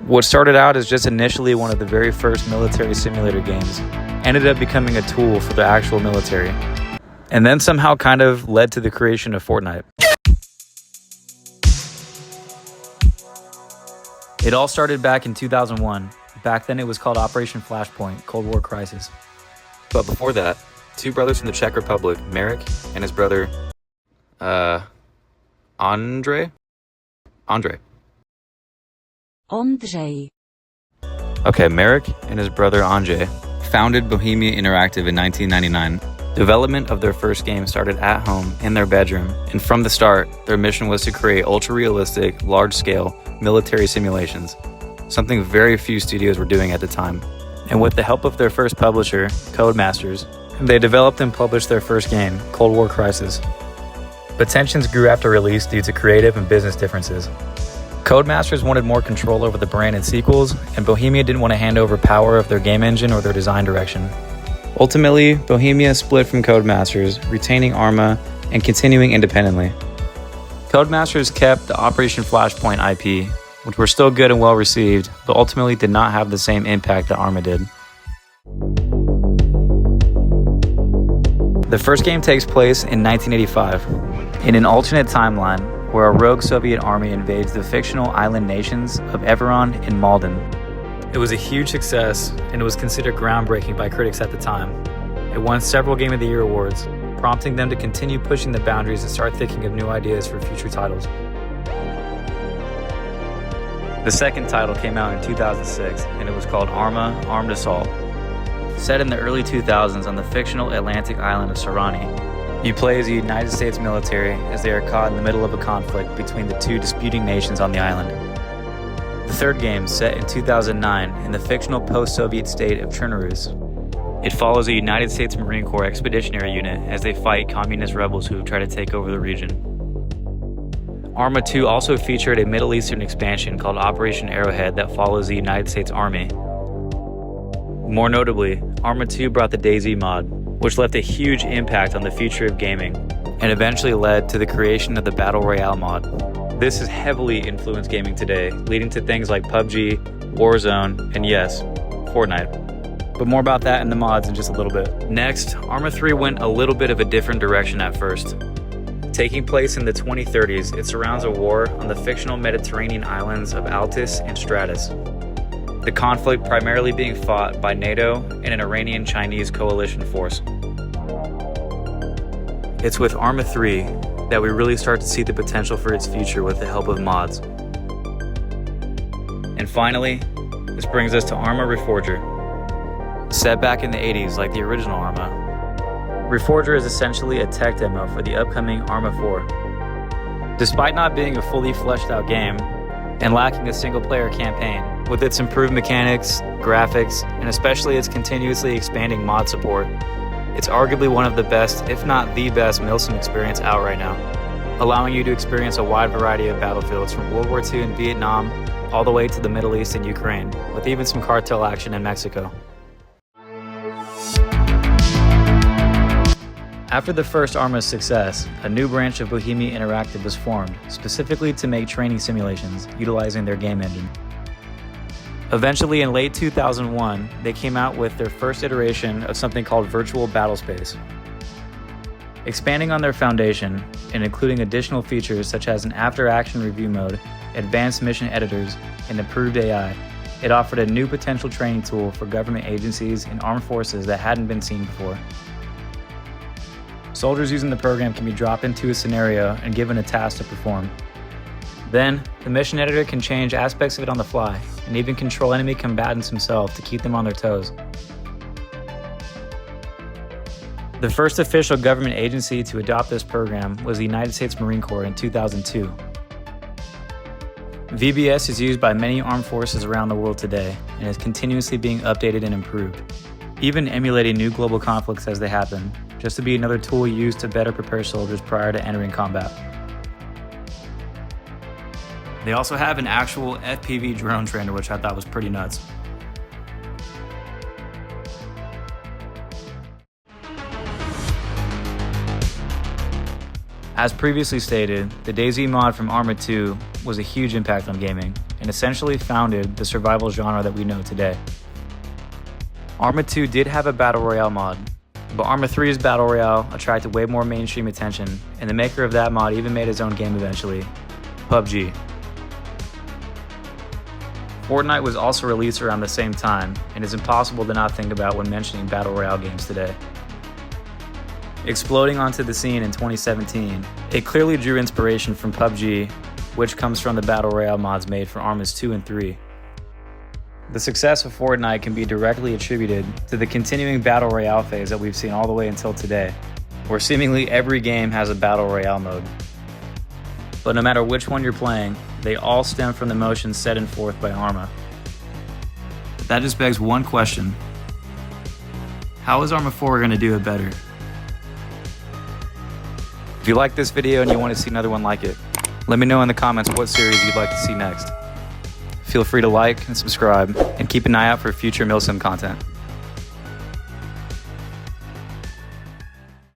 What started out as just initially one of the very first military simulator games ended up becoming a tool for the actual military, and then somehow kind of led to the creation of Fortnite. It all started back in 2001. Back then it was called Operation Flashpoint, Cold War Crisis. But before that, two brothers from the Czech Republic, Marek and his brother, Ondřej. Okay, Marek and his brother Ondřej founded Bohemia Interactive in 1999. Development of their first game started at home in their bedroom, and from the start, their mission was to create ultra-realistic, large-scale military simulations, something very few studios were doing at the time. And with the help of their first publisher, Codemasters, they developed and published their first game, Cold War Crisis. But tensions grew after release due to creative and business differences. Codemasters wanted more control over the brand and sequels, and Bohemia didn't want to hand over power of their game engine or their design direction. Ultimately, Bohemia split from Codemasters, retaining ARMA and continuing independently. Codemasters kept the Operation Flashpoint IP, which were still good and well received, but ultimately did not have the same impact that ARMA did. The first game takes place in 1985, in an alternate timeline where a rogue Soviet army invades the fictional island nations of Everon and Malden. It was a huge success, and it was considered groundbreaking by critics at the time. It won several Game of the Year awards, prompting them to continue pushing the boundaries and start thinking of new ideas for future titles. The second title came out in 2006, and it was called ARMA Armed Assault. Set in the early 2000s on the fictional Atlantic island of Sarani, you play as the United States military as they are caught in the middle of a conflict between the two disputing nations on the island. The third game, set in 2009 in the fictional post-Soviet state of Chernarus. It follows a United States Marine Corps expeditionary unit as they fight communist rebels who try to take over the region. ARMA 2 also featured a Middle Eastern expansion called Operation Arrowhead that follows the United States Army. More notably, ARMA 2 brought the DayZ mod, which left a huge impact on the future of gaming, and eventually led to the creation of the Battle Royale mod. This has heavily influenced gaming today, leading to things like PUBG, Warzone, and yes, Fortnite. But more about that in the mods in just a little bit. Next, ARMA 3 went a little bit of a different direction at first. Taking place in the 2030s, it surrounds a war on the fictional Mediterranean islands of Altis and Stratus. The conflict primarily being fought by NATO and an Iranian-Chinese coalition force. It's with ARMA 3 that we really start to see the potential for its future with the help of mods. And finally, this brings us to ARMA Reforger. Set back in the 80s like the original ARMA, Reforger is essentially a tech demo for the upcoming ARMA 4. Despite not being a fully fleshed out game, and lacking a single-player campaign, with its improved mechanics, graphics, and especially its continuously expanding mod support, it's arguably one of the best, if not the best, milsim experience out right now, allowing you to experience a wide variety of battlefields from World War II and Vietnam all the way to the Middle East and Ukraine, with even some cartel action in Mexico. After the first ARMA's success, a new branch of Bohemia Interactive was formed, specifically to make training simulations, utilizing their game engine. Eventually, in late 2001, they came out with their first iteration of something called Virtual Battlespace. Expanding on their foundation, and including additional features such as an after-action review mode, advanced mission editors, and improved AI, it offered a new potential training tool for government agencies and armed forces that hadn't been seen before. Soldiers using the program can be dropped into a scenario and given a task to perform. Then, the mission editor can change aspects of it on the fly, and even control enemy combatants himself to keep them on their toes. The first official government agency to adopt this program was the United States Marine Corps in 2002. VBS is used by many armed forces around the world today, and is continuously being updated and improved, even emulating new global conflicts as they happen, just to be another tool used to better prepare soldiers prior to entering combat. They also have an actual FPV drone trainer, which I thought was pretty nuts. As previously stated, the DayZ mod from ARMA 2 was a huge impact on gaming, and and essentially founded the survival genre that we know today. ARMA 2 did have a Battle Royale mod, but ARMA 3's Battle Royale attracted way more mainstream attention, and the maker of that mod even made his own game eventually, PUBG. Fortnite was also released around the same time, and is impossible to not think about when mentioning Battle Royale games today. Exploding onto the scene in 2017, it clearly drew inspiration from PUBG, which comes from the Battle Royale mods made for ARMAs 2 and 3. The success of Fortnite can be directly attributed to the continuing Battle Royale phase that we've seen all the way until today, where seemingly every game has a Battle Royale mode. But no matter which one you're playing, they all stem from the motions set forth by ARMA. That just begs one question. How is ARMA 4 going to do it better? If you like this video and you want to see another one like it, let me know in the comments what series you'd like to see next. Feel free to like and subscribe, and keep an eye out for future milsim content.